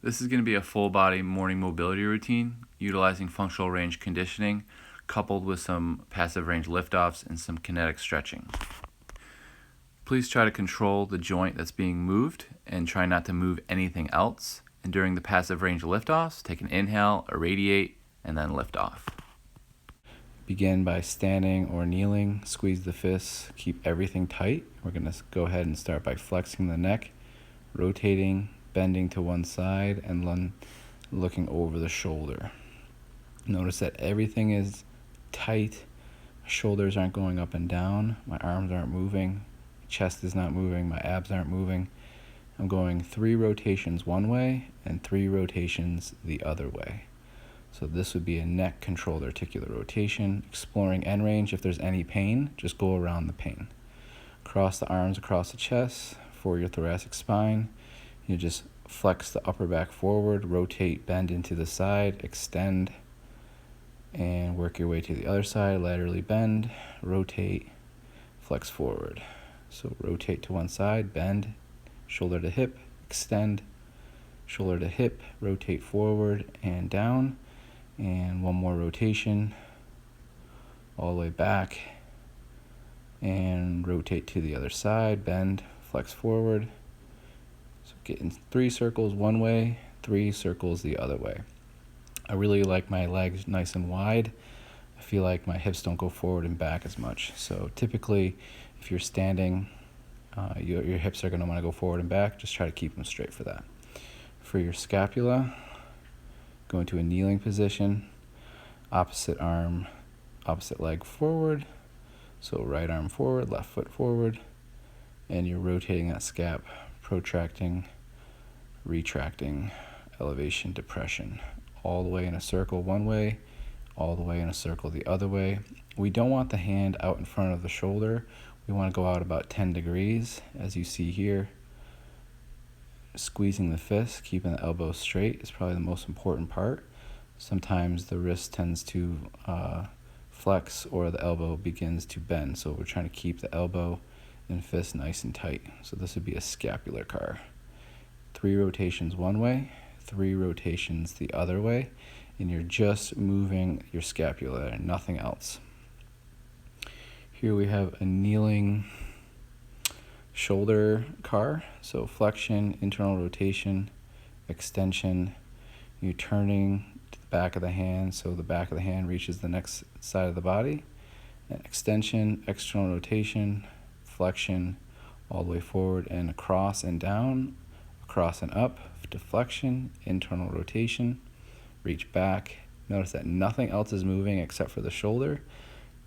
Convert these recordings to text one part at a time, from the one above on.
This is going to be a full body morning mobility routine utilizing functional range conditioning coupled with some passive range liftoffs and some kinetic stretching. Please try to control the joint that's being moved and try not to move anything else. And during the passive range liftoffs, take an inhale, irradiate, and then lift off. Begin by standing or kneeling, squeeze the fists, keep everything tight. We're going to go ahead and start by flexing the neck, rotating, bending to one side, and then looking over the shoulder. Notice that everything is tight. My shoulders aren't going up and down. My arms aren't moving. My chest is not moving. My abs aren't moving. I'm going 3 rotations one way and 3 rotations the other way. So this would be a neck controlled articular rotation, exploring end range. If there's any pain, just go around the pain. Cross the arms across the chest for your thoracic spine. You just flex the upper back forward, rotate, bend into the side, extend, and work your way to the other side. Laterally bend, rotate, flex forward. So rotate to one side, bend, shoulder to hip, extend, shoulder to hip, rotate forward and down. And one more rotation, all the way back, and rotate to the other side, bend, flex forward. So get in 3 circles one way, 3 circles the other way. I really like my legs nice and wide. I feel like my hips don't go forward and back as much. So typically, if you're standing, your hips are going to want to go forward and back. Just try to keep them straight for that. For your scapula, go into a kneeling position, opposite arm, opposite leg forward. So right arm forward, left foot forward, and you're rotating that scap, protracting, retracting, elevation, depression, all the way in a circle one way, all the way in a circle the other way. We don't want the hand out in front of the shoulder. We want to go out about 10 degrees, as you see here. Squeezing the fist, keeping the elbow straight is probably the most important part. Sometimes the wrist tends to flex or the elbow begins to bend. So we're trying to keep the elbow and fist nice and tight. So this would be a scapular car. 3 rotations one way, 3 rotations the other way, and you're just moving your scapula and nothing else. Here we have a kneeling shoulder car. So flexion, internal rotation, extension. You're turning to the back of the hand so the back of the hand reaches the next side of the body. And extension, external rotation, flexion, all the way forward and across and down, across and up, deflection, internal rotation, reach back. Notice that nothing else is moving except for the shoulder.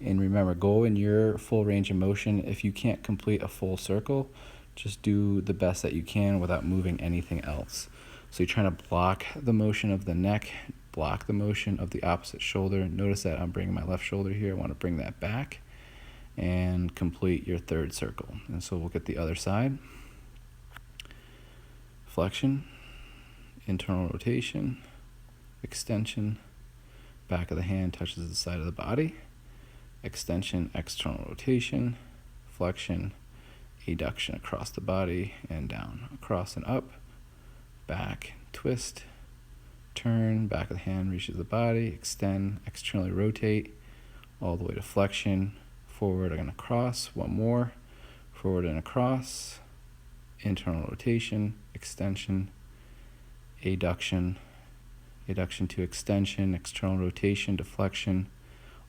And remember, go in your full range of motion. If you can't complete a full circle, just do the best that you can without moving anything else. So you're trying to block the motion of the neck, block the motion of the opposite shoulder. Notice that I'm bringing my left shoulder here. I want to bring that back and complete your 3rd circle. And so we'll get the other side. Flexion, internal rotation, extension, back of the hand touches the side of the body. Extension, external rotation, flexion, adduction across the body and down, across and up, back, twist, turn, back of the hand reaches the body, extend, externally rotate, all the way to flexion, forward and across, one more, forward and across, internal rotation, extension, adduction, adduction to extension, external rotation, deflection,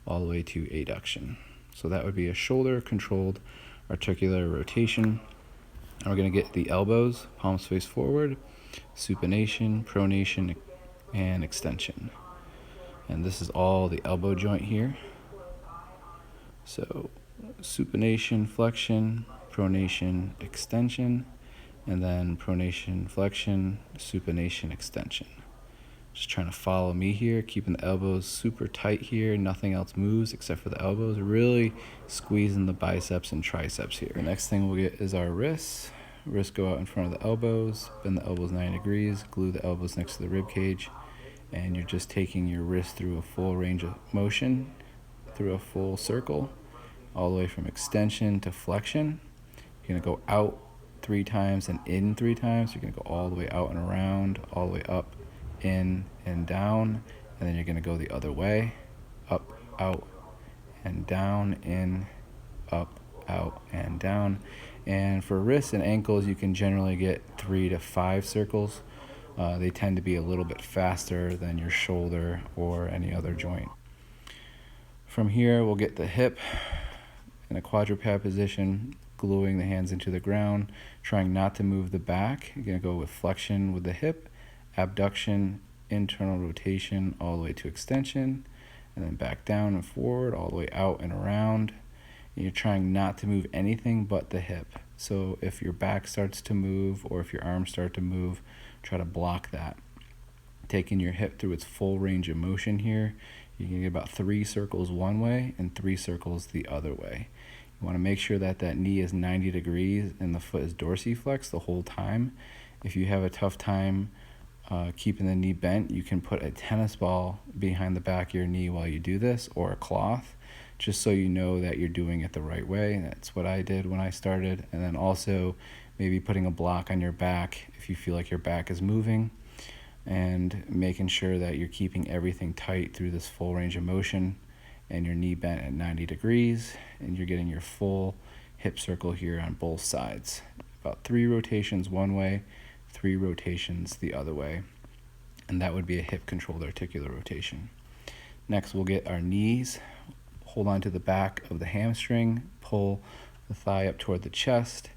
all the way to adduction. So that would be a shoulder controlled articular rotation. And we're going to get the elbows, palms face forward, supination, pronation, and extension. And this is all the elbow joint here. So supination, flexion, pronation, extension, and then pronation, flexion, supination, extension. Just trying to follow me here, keeping the elbows super tight here. Nothing else moves except for the elbows. Really squeezing the biceps and triceps here. The next thing we'll get is our wrists. Wrists go out in front of the elbows. Bend the elbows 90 degrees. Glue the elbows next to the rib cage. And you're just taking your wrist through a full range of motion, through a full circle, all the way from extension to flexion. You're going to go out 3 times and in 3 times. You're going to go all the way out and around, all the way up, in and down, and then you're going to go the other way, up, out, and down, in, up, out, and down. And for wrists and ankles, you can generally get 3 to 5 circles. They tend to be a little bit faster than your shoulder or any other joint. From here, we'll get the hip in a quadruped position, gluing the hands into the ground, trying not to move the back. You're going to go with flexion with the hip, abduction, internal rotation all the way to extension, and then back down and forward, all the way out and around. And you're trying not to move anything but the hip. So if your back starts to move or if your arms start to move, try to block that. Taking your hip through its full range of motion here, you can get about 3 circles one way and 3 circles the other way. You want to make sure that that knee is 90 degrees and the foot is dorsiflexed the whole time. If you have a tough time keeping the knee bent, you can put a tennis ball behind the back of your knee while you do this, or a cloth, just so you know that you're doing it the right way. That's what I did when I started. And then also maybe putting a block on your back if you feel like your back is moving, and making sure that you're keeping everything tight through this full range of motion and your knee bent at 90 degrees, and you're getting your full hip circle here on both sides. About 3 rotations one way, 3 rotations the other way, and that would be a hip controlled articular rotation. Next, we'll get our knees. Hold on to the back of the hamstring, pull the thigh up toward the chest,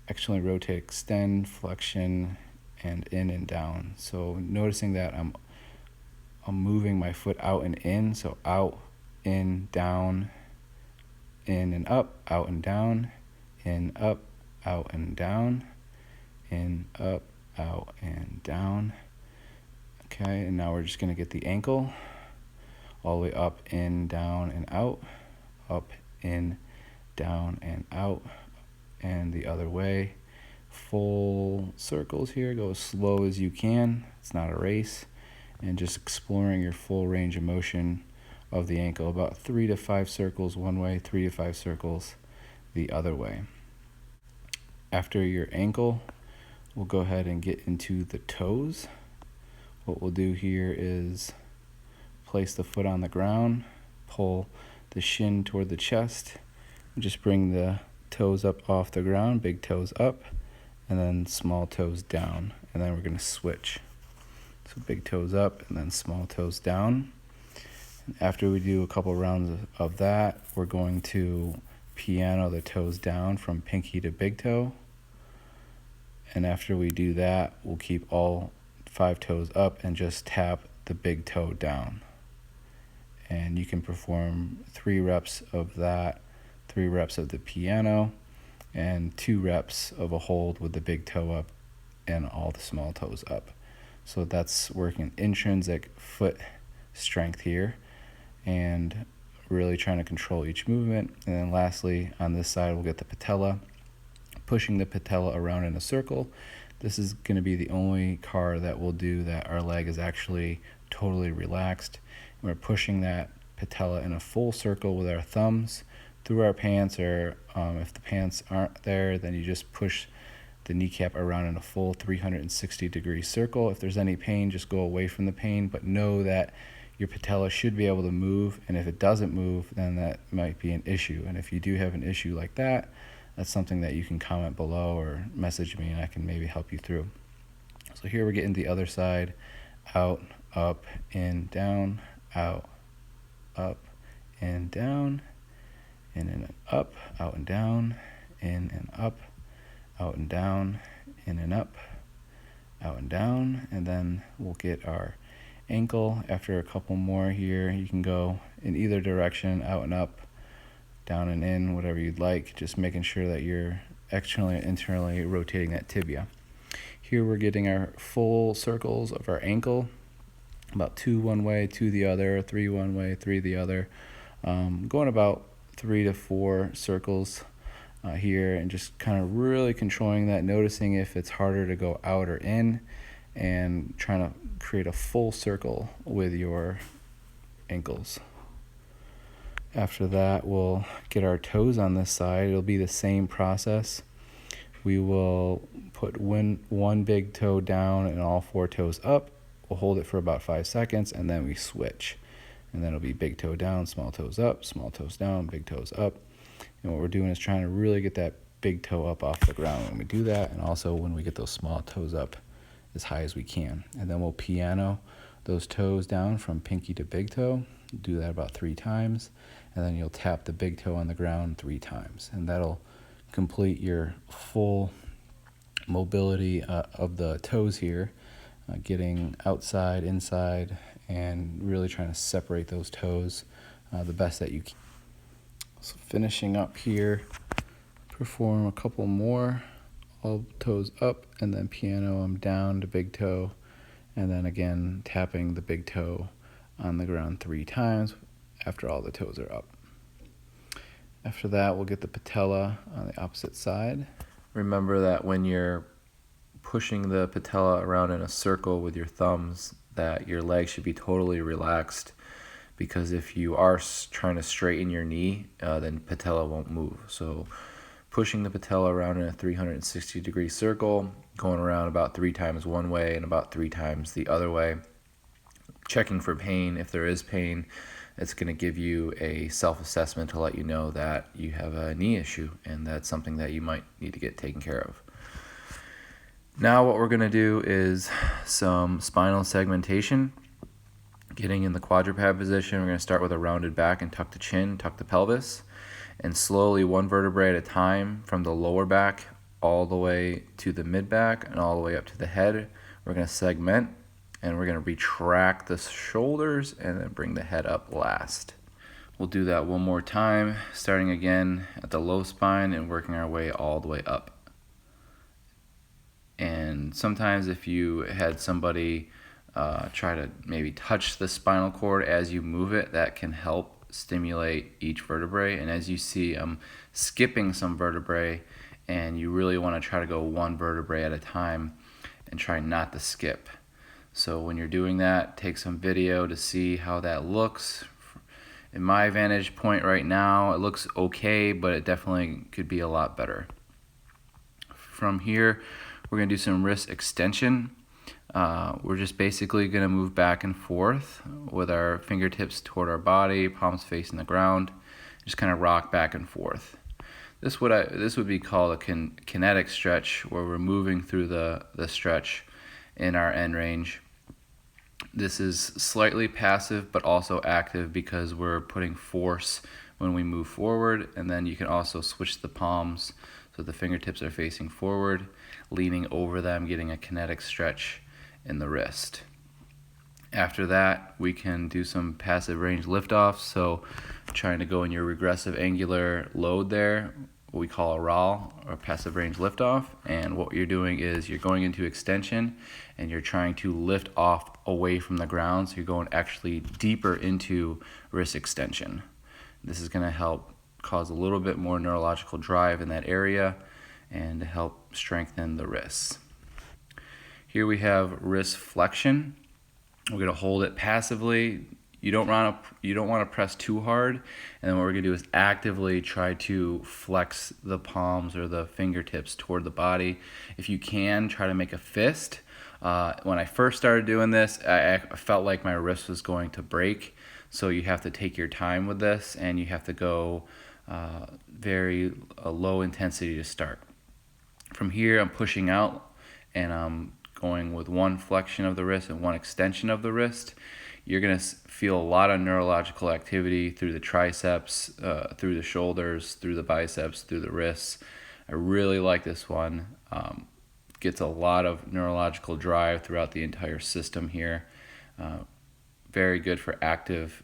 externally rotate, extend, flexion, and in and down. So noticing that I'm moving my foot out and in, so out, in, down, in and up, out and down, in, up, out and down, in, up, out and down. Okay, and now we're just going to get the ankle all the way up, in, down, and out, up, in, down, and out, and the other way. Full circles here, go as slow as you can. It's not a race, and just exploring your full range of motion of the ankle. About 3 to 5 circles one way, 3 to 5 circles the other way. After your ankle, we'll go ahead and get into the toes. What we'll do here is place the foot on the ground, pull the shin toward the chest, and just bring the toes up off the ground, big toes up, and then small toes down. And then we're going to switch. So big toes up and then small toes down. And after we do a couple rounds of that, we're going to piano the toes down from pinky to big toe. And after we do that, we'll keep all 5 toes up and just tap the big toe down. And you can perform 3 reps of that, 3 reps of the piano, and 2 reps of a hold with the big toe up and all the small toes up. So that's working intrinsic foot strength here, and really trying to control each movement. And then lastly, on this side, we'll get the patella, pushing the patella around in a circle. This is going to be the only car that will do that our leg is actually totally relaxed. And we're pushing that patella in a full circle with our thumbs through our pants, or if the pants aren't there, then you just push the kneecap around in a full 360-degree circle. If there's any pain, just go away from the pain, but know that your patella should be able to move, and if it doesn't move, then that might be an issue. And if you do have an issue like that, that's something that you can comment below or message me, and I can maybe help you through. So here we're getting the other side: out, up, in, down, out, up, in, down, in and up, out and down, in and up, out and down, in and up, out and down. And then we'll get our ankle. After a couple more here, you can go in either direction, out and up, down and in, whatever you'd like, just making sure that you're externally and internally rotating that tibia. Here we're getting our full circles of our ankle, about 2 one way, 2 the other, 3 one way, 3 the other, going about 3 to 4 circles here, and just kind of really controlling that, noticing if it's harder to go out or in, and trying to create a full circle with your ankles. After that, we'll get our toes on this side. It'll be the same process. we will put one big toe down and all 4 toes up. We'll hold it for about 5 seconds, and then we switch. And then it'll be big toe down, small toes up, small toes down, big toes up. And what we're doing is trying to really get that big toe up off the ground when we do that, and also when we get those small toes up as high as we can. And then we'll piano those toes down from pinky to big toe. Do that about 3 times, and then you'll tap the big toe on the ground 3 times, and that'll complete your full mobility of the toes here, getting outside, inside, and really trying to separate those toes the best that you can. So finishing up here, perform a couple more, all toes up, and then piano them down to big toe, and then again tapping the big toe on the ground 3 times after all the toes are up. After that, we'll get the patella on the opposite side. Remember that when you're pushing the patella around in a circle with your thumbs, that your leg should be totally relaxed, because if you are trying to straighten your knee, then patella won't move. So pushing the patella around in a 360-degree circle, going around about 3 times one way and about 3 times the other way. Checking for pain. If there is pain, it's going to give you a self-assessment to let you know that you have a knee issue, and that's something that you might need to get taken care of. Now what we're going to do is some spinal segmentation. Getting in the quadruped position, we're going to start with a rounded back and tuck the chin, tuck the pelvis, and slowly 1 vertebrae at a time from the lower back all the way to the mid back and all the way up to the head. We're going to segment, and we're going to retract the shoulders and then bring the head up last. We'll do that one more time, starting again at the low spine and working our way all the way up. And sometimes if you had somebody try to maybe touch the spinal cord as you move it, that can help stimulate each vertebrae. And as you see, I'm skipping some vertebrae, and you really want to try to go 1 vertebrae at a time and try not to skip. So when you're doing that, take some video to see how that looks. In my vantage point right now, it looks okay, but it definitely could be a lot better. From here, we're going to do some wrist extension. We're just basically going to move back and forth with our fingertips toward our body, palms facing the ground, just kind of rock back and forth. This would be called a kinetic stretch, where we're moving through the stretch in our end range. This is slightly passive but also active, because we're putting force when we move forward, and then you can also switch the palms so the fingertips are facing forward, leaning over them, getting a kinetic stretch in the wrist. After that, we can do some passive range liftoffs. So trying to go in your regressive angular load there, what we call a RAL, or passive range liftoff. And what you're doing is you're going into extension and you're trying to lift off away from the ground. So you're going actually deeper into wrist extension. This is going to help cause a little bit more neurological drive in that area and help strengthen the wrists. Here we have wrist flexion. We're going to hold it passively. You don't want to press too hard, and then what we're going to do is actively try to flex the palms or the fingertips toward the body. If you can, try to make a fist. When I first started doing this, I felt like my wrist was going to break, so you have to take your time with this, and you have to go very low intensity to start. From here, I'm pushing out, and I'm going with 1 flexion of the wrist and 1 extension of the wrist. You're going to feel a lot of neurological activity through the triceps, through the shoulders, through the biceps, through the wrists. I really like this one. Gets a lot of neurological drive throughout the entire system here. Very good for active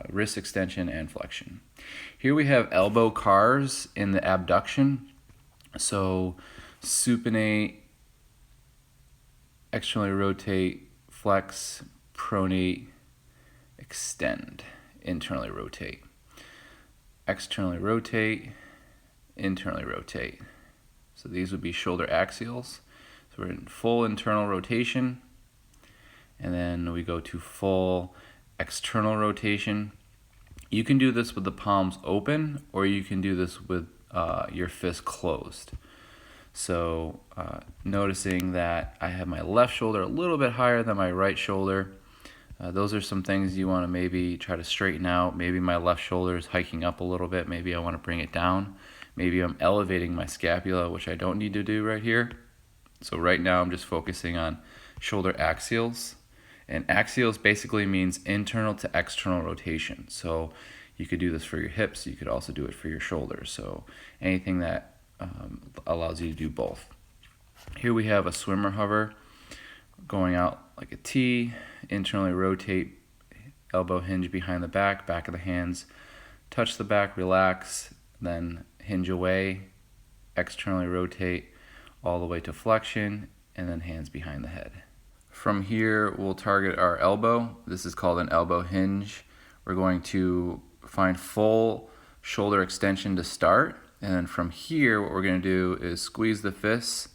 wrist extension and flexion. Here we have elbow cars in the abduction. So supinate, externally rotate, flex, pronate, extend, internally rotate. Externally rotate, internally rotate. So these would be shoulder axials. So we're in full internal rotation, and then we go to full external rotation. You can do this with the palms open, or you can do this with your fist closed. So noticing that I have my left shoulder a little bit higher than my right shoulder. Those are some things you want to maybe try to straighten out. Maybe my left shoulder is hiking up a little bit. Maybe I want to bring it down. Maybe I'm elevating my scapula, which I don't need to do right here. So right now I'm just focusing on shoulder axials. And axials basically means internal to external rotation. So you could do this for your hips. You could also do it for your shoulders. So anything that allows you to do both. Here we have a swimmer hover going out like a T, internally rotate, elbow hinge behind the back of the hands, touch the back, relax, then hinge away, externally rotate all the way to flexion, and then hands behind the head. From here, we'll target our elbow. This is called an elbow hinge. We're going to find full shoulder extension to start, and then from here, what we're going to do is squeeze the fists,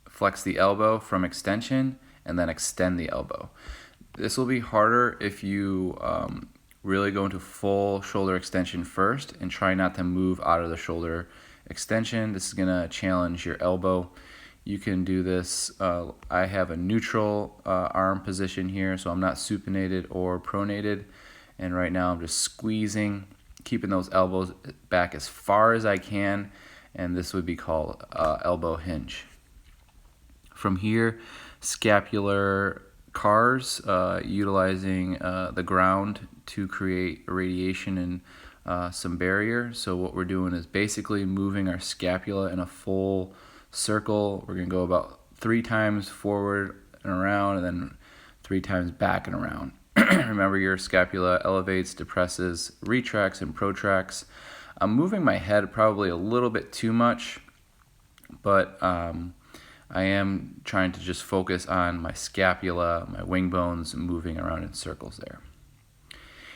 flex the elbow from extension, and then extend the elbow. This will be harder if you really go into full shoulder extension first and try not to move out of the shoulder extension. This is going to challenge your elbow. You can do this. I have a neutral arm position here, so I'm not supinated or pronated. And right now I'm just squeezing, keeping those elbows back as far as I can, and this would be called elbow hinge. From here, scapular cars, utilizing the ground to create radiation and some barrier. So what we're doing is basically moving our scapula in a full circle. We're going to go about 3 times forward and around, and then 3 times back and around. Remember, your scapula elevates, depresses, retracts, and protracts. I'm moving my head probably a little bit too much, but I am trying to just focus on my scapula, my wing bones, moving around in circles there.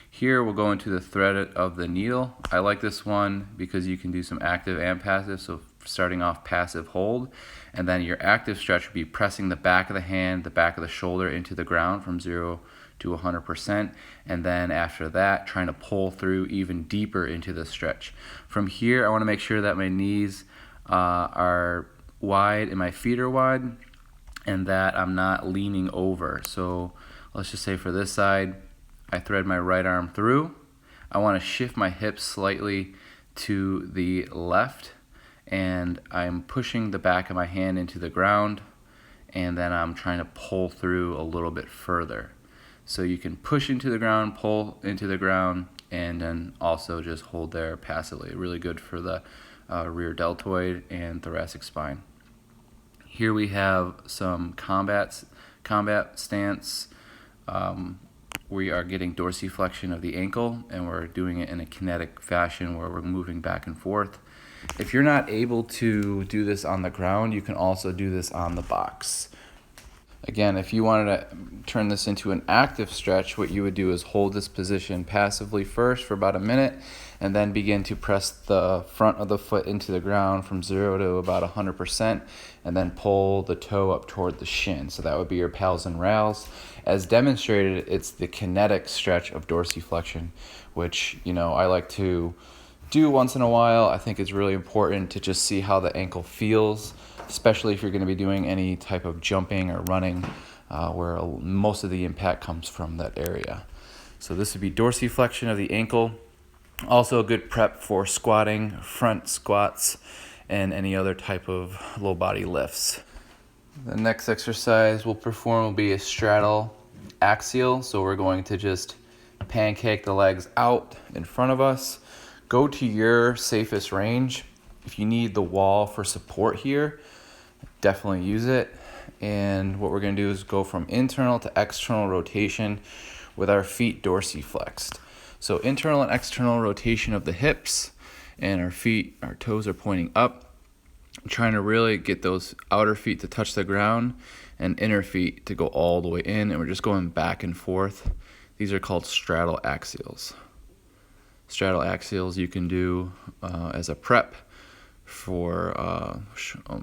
Here we'll go into the thread of the needle. I like this one because you can do some active and passive. So starting off passive hold, and then your active stretch would be pressing the back of the hand, the back of the shoulder into the ground from 0 to 100%, and then after that trying to pull through even deeper into the stretch. From here I want to make sure that my knees are wide and my feet are wide, and that I'm not leaning over. So let's just say for this side, I thread my right arm through. I want to shift my hips slightly to the left, and I'm pushing the back of my hand into the ground, and then I'm trying to pull through a little bit further. So you can push into the ground, pull into the ground, and then also just hold there passively. Really good for the rear deltoid and thoracic spine. Here we have some combat stance. We are getting dorsiflexion of the ankle, and we're doing it in a kinetic fashion where we're moving back and forth. If you're not able to do this on the ground, you can also do this on the box. Again, if you wanted to turn this into an active stretch, what you would do is hold this position passively first for about a minute, and then begin to press the front of the foot into the ground from 0 to about 100%, and then pull the toe up toward the shin. So that would be your pals and rals. As demonstrated, it's the kinetic stretch of dorsiflexion, which I like to do once in a while. I think it's really important to just see how the ankle feels, especially if you're going to be doing any type of jumping or running where most of the impact comes from that area. So this would be dorsiflexion of the ankle. Also a good prep for squatting, front squats, and any other type of low body lifts. The next exercise we'll perform will be a straddle axial. So we're going to just pancake the legs out in front of us. Go to your safest range. If you need the wall for support here, definitely use it. And what we're going to do is go from internal to external rotation with our feet dorsiflexed. So internal and external rotation of the hips, and our feet, our toes are pointing up. I'm trying to really get those outer feet to touch the ground and inner feet to go all the way in, and we're just going back and forth. These are called straddle axials. Straddle axials you can do as a prep for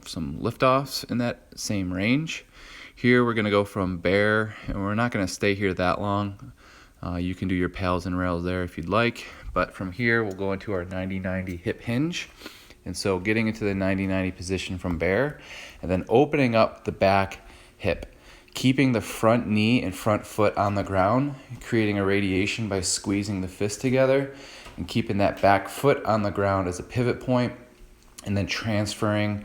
some liftoffs in that same range. Here we're going to go from bear, and we're not going to stay here that long. You can do your pals and rails there if you'd like, but from here we'll go into our 90-90 hip hinge, And so getting into the 90-90 position from bear, and then opening up the back hip, keeping the front knee and front foot on the ground, creating a radiation by squeezing the fist together, and keeping that back foot on the ground as a pivot point, and then transferring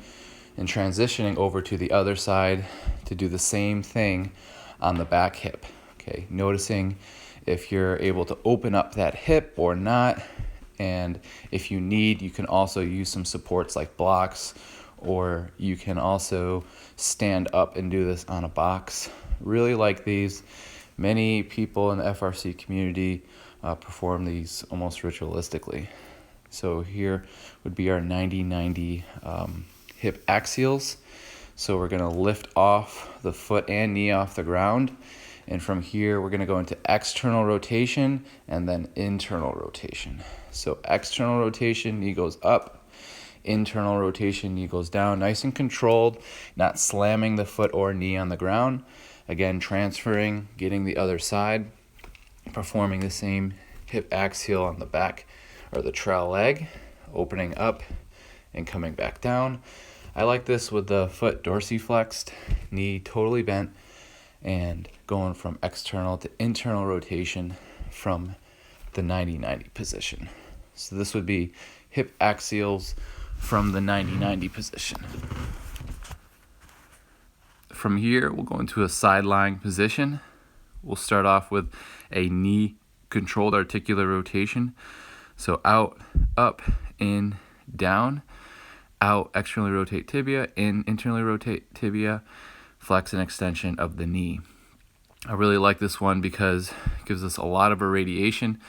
and transitioning over to the other side to do the same thing on the back hip. Okay, noticing if you're able to open up that hip or not, and if you need, you can also use some supports like blocks, or you can also stand up and do this on a box. Really like these. Many people in the FRC community perform these almost ritualistically. So here would be our 90-90 hip axials. So we're going to lift off the foot and knee off the ground. And from here, we're going to go into external rotation and then internal rotation. So external rotation, knee goes up. Internal rotation, knee goes down. Nice and controlled, not slamming the foot or knee on the ground. Again, transferring, getting the other side, performing the same hip axial on the back or the trowel leg, opening up and coming back down. I like this with the foot dorsiflexed, knee totally bent, and going from external to internal rotation from the 90-90 position. So this would be hip axials from the 90-90 position. From here, we'll go into a side lying position. We'll start off with a knee controlled articular rotation. So out, up, in, down, out, externally rotate tibia, in, internally rotate tibia, flex and extension of the knee. I really like this one because it gives us a lot of irradiation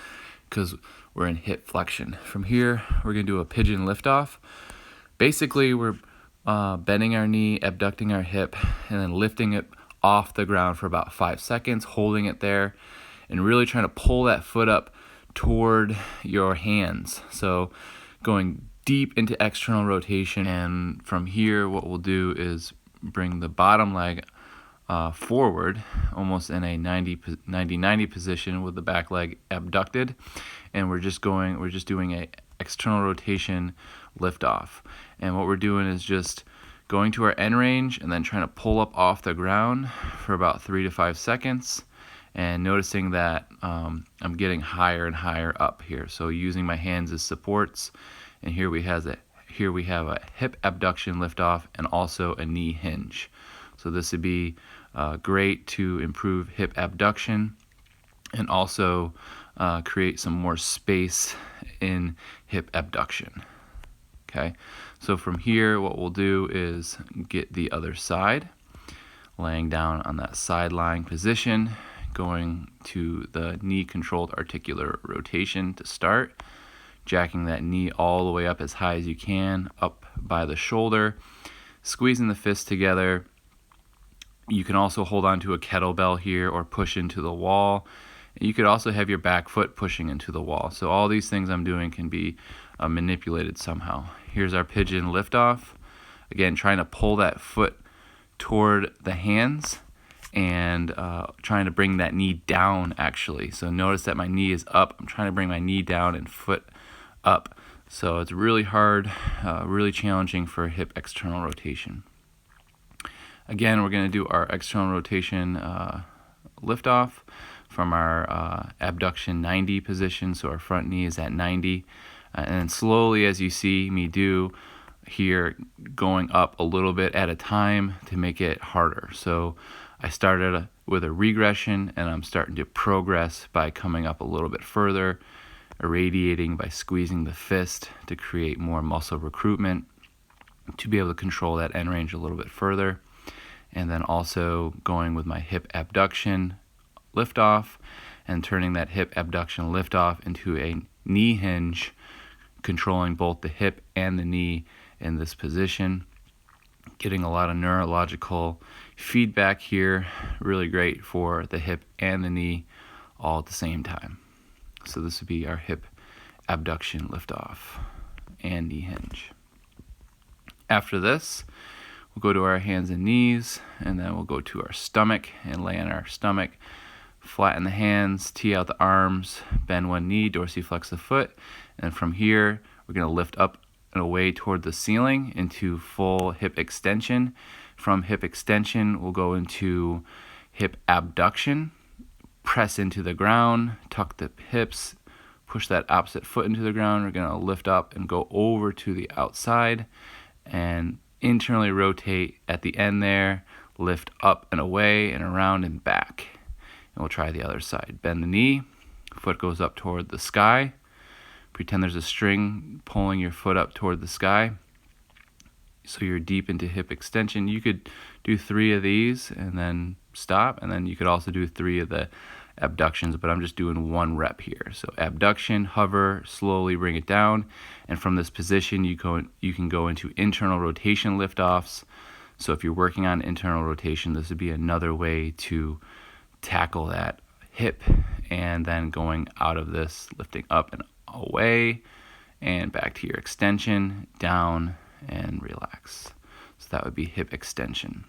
because we're in hip flexion. From here, we're going to do a pigeon liftoff. Basically, we're bending our knee, abducting our hip, and then lifting it off the ground for about 5 seconds, holding it there, and really trying to pull that foot up toward your hands. So going deep into external rotation. And from here, what we'll do is bring the bottom leg forward, almost in a 90-90 position with the back leg abducted, and we're just doing a external rotation lift off. And what we're doing is just going to our end range and then trying to pull up off the ground for about 3 to 5 seconds, and noticing that I'm getting higher and higher up here. So using my hands as supports, and here we have a hip abduction lift off and also a knee hinge. So this would be great to improve hip abduction and also create some more space in hip abduction. Okay, so from here, what we'll do is get the other side, laying down on that side lying position, going to the knee controlled articular rotation to start, jacking that knee all the way up as high as you can, up by the shoulder, squeezing the fists together. You can also hold on to a kettlebell here or push into the wall. You could also have your back foot pushing into the wall. So all these things I'm doing can be manipulated somehow. Here's our pigeon liftoff. Again, trying to pull that foot toward the hands and trying to bring that knee down actually. So notice that my knee is up. I'm trying to bring my knee down and foot up. So it's really hard, really challenging for hip external rotation. Again, we're going to do our external rotation liftoff from our abduction 90 position. So our front knee is at 90. And then slowly, as you see me do here, going up a little bit at a time to make it harder. So I started with a regression, and I'm starting to progress by coming up a little bit further, irradiating by squeezing the fist to create more muscle recruitment, to be able to control that end range a little bit further. And then also going with my hip abduction liftoff and turning that hip abduction liftoff into a knee hinge, controlling both the hip and the knee in this position. Getting a lot of neurological feedback here, really great for the hip and the knee all at the same time. So this would be our hip abduction liftoff and knee hinge. After this, we'll go to our hands and knees, and then we'll go to our stomach and lay on our stomach. Flatten the hands, tee out the arms, bend one knee, dorsiflex the foot, and from here, we're going to lift up and away toward the ceiling into full hip extension. From hip extension, we'll go into hip abduction, press into the ground, tuck the hips, push that opposite foot into the ground. We're going to lift up and go over to the outside and internally rotate at the end there, lift up and away and around and back. And we'll try the other side. Bend the knee, foot goes up toward the sky. Pretend there's a string pulling your foot up toward the sky. So you're deep into hip extension. You could do 3 of these and then stop, and then you could also do 3 of the abductions, but I'm just doing 1 rep here. So abduction, hover, slowly bring it down, and from this position you can go into internal rotation liftoffs. So if you're working on internal rotation, this would be another way to tackle that hip, and then going out of this, lifting up and away and back to your extension, down and relax. So that would be hip extension.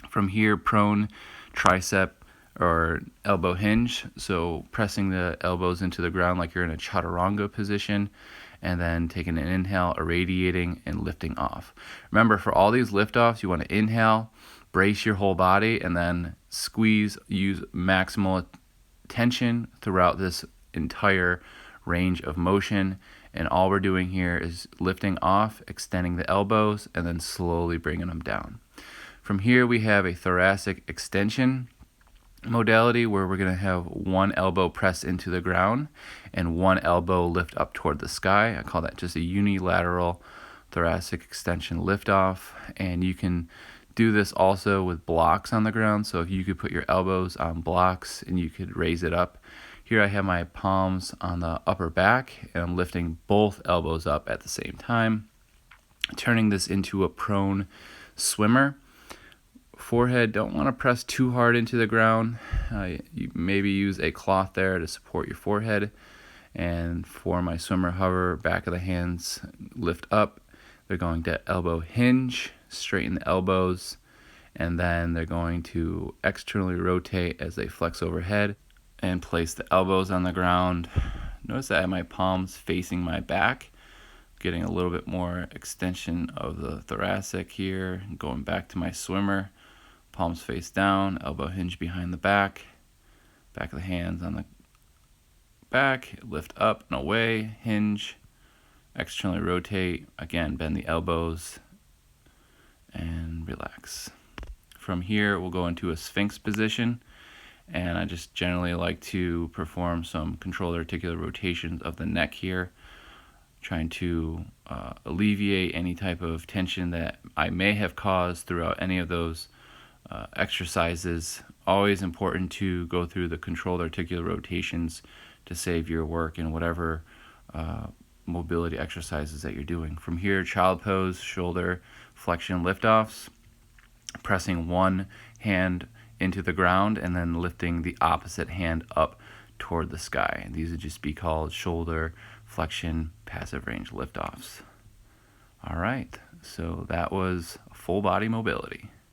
From here, prone tricep or elbow hinge, so pressing the elbows into the ground like you're in a chaturanga position, and then taking an inhale, irradiating and lifting off. Remember, for all these liftoffs, you want to inhale, brace your whole body, and then squeeze, use maximal tension throughout this entire range of motion. And all we're doing here is lifting off, extending the elbows, and then slowly bringing them down. From here, we have a thoracic extension modality where we're going to have 1 elbow press into the ground and 1 elbow lift up toward the sky. I call that just a unilateral thoracic extension liftoff. And you can do this also with blocks on the ground. So if you could put your elbows on blocks and you could raise it up. Here I have my palms on the upper back, and I'm lifting both elbows up at the same time, turning this into a prone swimmer. Forehead, don't want to press too hard into the ground. You maybe use a cloth there to support your forehead. And for my swimmer, hover, back of the hands, lift up. They're going to elbow hinge, straighten the elbows, and then they're going to externally rotate as they flex overhead and place the elbows on the ground. Notice that I have my palms facing my back, getting a little bit more extension of the thoracic here, going back to my swimmer. Palms face down, elbow hinge behind the back of the hands on the back, lift up and away, hinge, externally rotate, again bend the elbows and relax. From here we'll go into a Sphinx position, and I just generally like to perform some controlled articular rotations of the neck here, trying to alleviate any type of tension that I may have caused throughout any of those exercises. Always important to go through the controlled articular rotations to save your work in whatever mobility exercises that you're doing. From here, child pose, shoulder flexion liftoffs, pressing 1 hand into the ground and then lifting the opposite hand up toward the sky. These would just be called shoulder flexion passive range liftoffs. All right, so that was full body mobility.